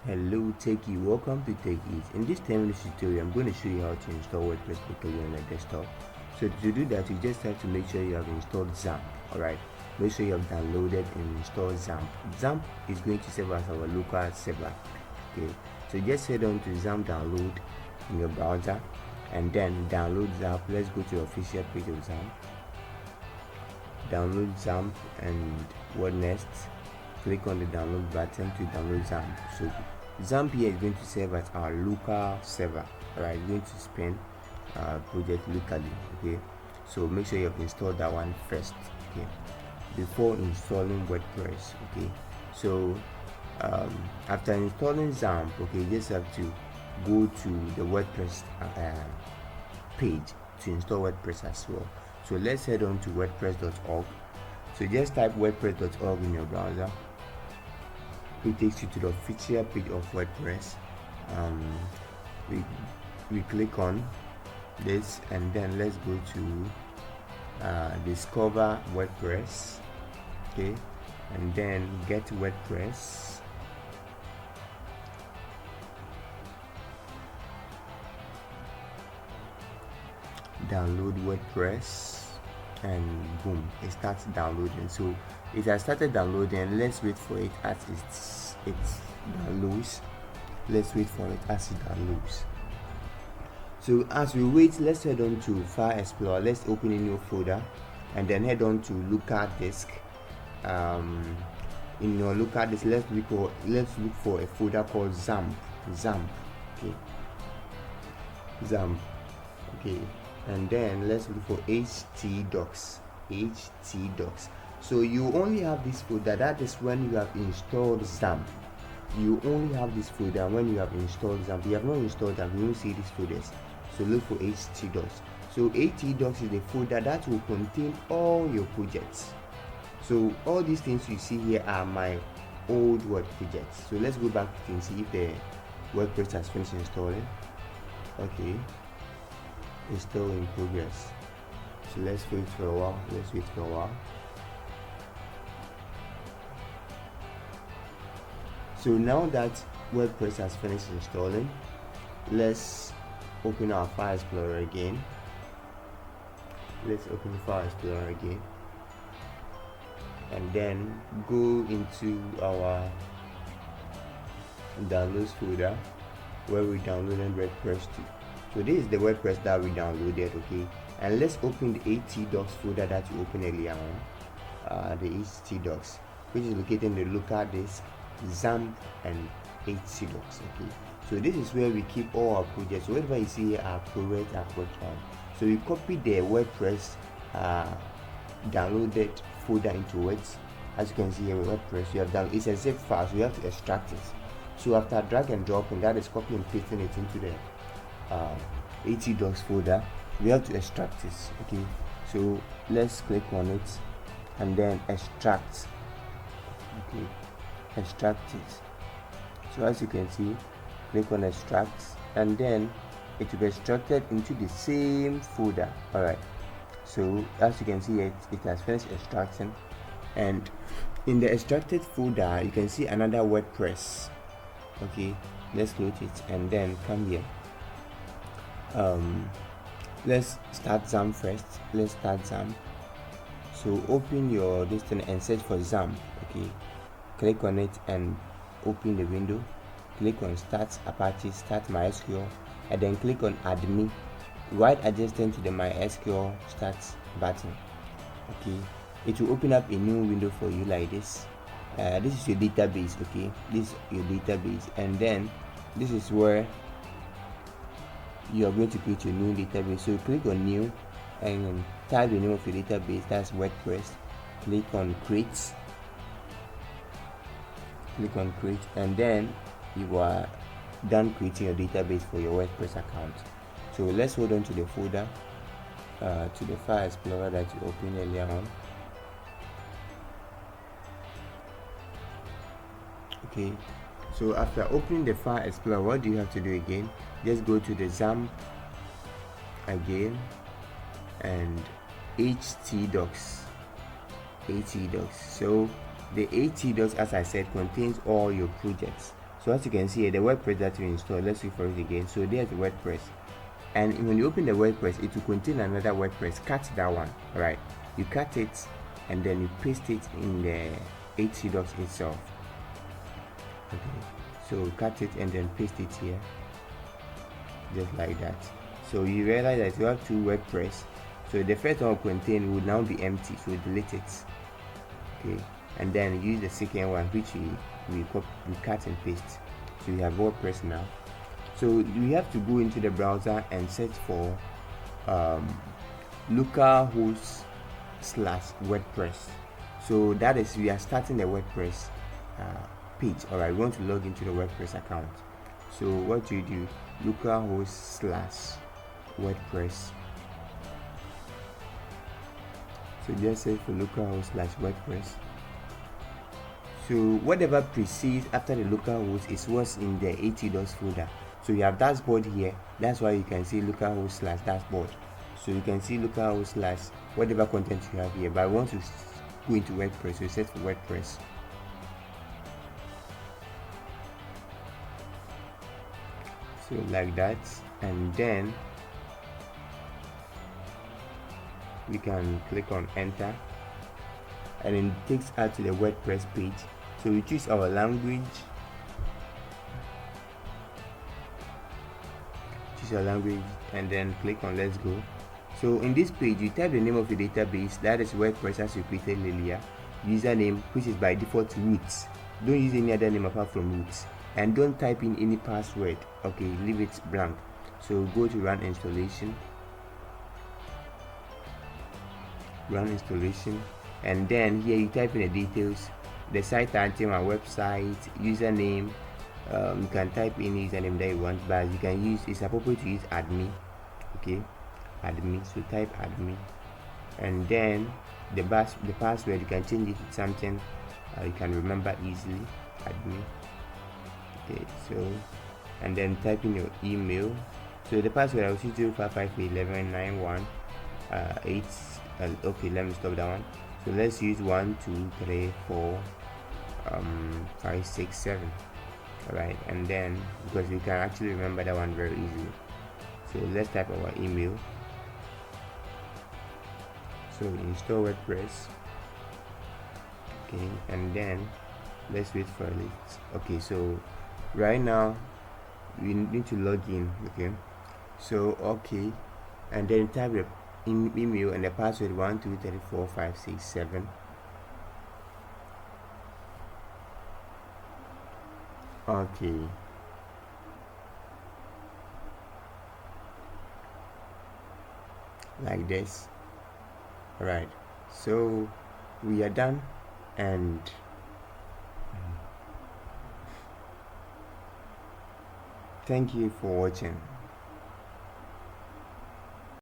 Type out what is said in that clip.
Hello Techie, welcome to Techies. In this 10 minute tutorial, I'm going to show you how to install WordPress locally on your desktop. So to do that, you just have to make sure you have installed XAMP. Alright, make sure you have downloaded and installed XAMP. XAMP is going to serve as our local server. Okay, so just head on to XAMP download in your browser and then download XAMP. Let's go to the official page of XAMP. Download XAMP and what next? Click on the download button to download XAMP. So XAMP here is going to serve as our local server. Alright, it's going to spin project locally. Okay, so make sure you have installed that one first. Okay, before installing WordPress. Okay, so after installing XAMP, okay, you just have to go to the WordPress page to install WordPress as well. So let's head on to wordpress.org. So just type wordpress.org in your browser. It takes you to the official page of WordPress. We click on this and then let's go to discover WordPress. Okay, and then get WordPress. Download WordPress and boom, it starts downloading. So it has started downloading. Let's wait for it as it downloads. Let's wait for it as it downloads. So as we wait, let's head on to File Explorer. Let's open a new folder and then head on to local disk. In your local disk, let's look for a folder called XAMP. Okay, XAMP. Okay, and then let's look for htdocs. So you only have this folder. That is when you have installed XAMP. You only have this folder when you have installed XAMP. You have not installed XAMP, you won't see these folders. So look for htdocs. So htdocs is the folder that will contain all your projects. So all these things you see here are my old Word projects. So let's go back and see if the WordPress has finished installing. Okay, it's still in progress. So let's wait for a while. So now that WordPress has finished installing, let's open our File Explorer again. And then go into our downloads folder where we downloaded WordPress 2. So this is the WordPress that we downloaded. Okay, and let's open the htdocs folder that you opened earlier on, the htdocs, which is located in the local disk, XAMP and htdocs. Okay, so this is where we keep all our projects. So whatever you see here are projects I've worked on. So we copy the WordPress downloaded folder into it. As you can see here with WordPress, you have done it's a zip file, so you have to extract it. So after drag and drop, and that is copy and pasting it into the htdocs folder, we have to extract this. Okay, so let's click on it and then extract. Okay, extract it. So as you can see, click on extract and then it will be extracted into the same folder. Alright, so as you can see, it has finished extracting, and in the extracted folder you can see another WordPress. Okay, let's close it and then come here. Let's start XAMP first. Let's start XAMP. So open your distance and search for XAMP. Okay, click on it and open the window. Click on Start Apache, Start MySQL, and then click on Add Me right adjacent to the MySQL Start button. Okay, it will open up a new window for you like this. This is your database. Okay, this is your database, and then this is where you are going to create your new database. So click on New and type the name of your database, that's WordPress. Click on Create. And then you are done creating your database for your WordPress account. So let's hold on to the folder, to the File Explorer that you opened earlier on. Okay, so after opening the File Explorer, what do you have to do again? Just go to the XAMP again and htdocs. So the htdocs, as I said, contains all your projects. So as you can see here, the WordPress that we installed, let's look for it again. So there's the WordPress, and when you open the WordPress, it will contain another WordPress. Cut that one, right? You cut it and then you paste it in the htdocs itself. Okay, so cut it and then paste it here, just like that. So you realize that you have two WordPress. So the first one will contain will now be empty, so delete it. Okay, and then use the second one, which we cut and paste. So you have WordPress now. So you have to go into the browser and search for localhost/WordPress. So that is, we are starting the WordPress page. Alright, we want to log into the WordPress account. So what you do, localhost/WordPress. So just search for localhost/WordPress. So whatever precedes after the localhost is what's in the htdocs folder. So you have dashboard here, that's why you can see localhost/dashboard. So you can see localhost/ whatever content you have here, but I want to go into WordPress, so search for WordPress. So like that, and then we can click on enter, and it takes us to the WordPress page. So we choose our language, and then click on let's go. So in this page, you type the name of your database, that is WordPress as you created earlier, username, which is by default roots. Don't use any other name apart from roots, and don't type in any password. Okay, leave it blank. So go to run installation, and then here you type in the details, the site item and website, username. You can type in username that you want, but you can use, it's appropriate to use admin. Okay, admin. So type admin, and then the password, you can change it to something you can remember easily. Admin. Okay, so and then type in your email. So the password I will see 0551191 okay, let me stop that one. So let's use 1 2 3 4 5 6 7. Alright, and then because we can actually remember that one very easily, so let's type our email. So install WordPress. Okay, and then let's wait for it. Okay, so right now we need to log in. Okay, so okay, and then type the email and the password 1 2 3 4 5 6 7. Okay, like this. All right, so we are done, and thank you for watching.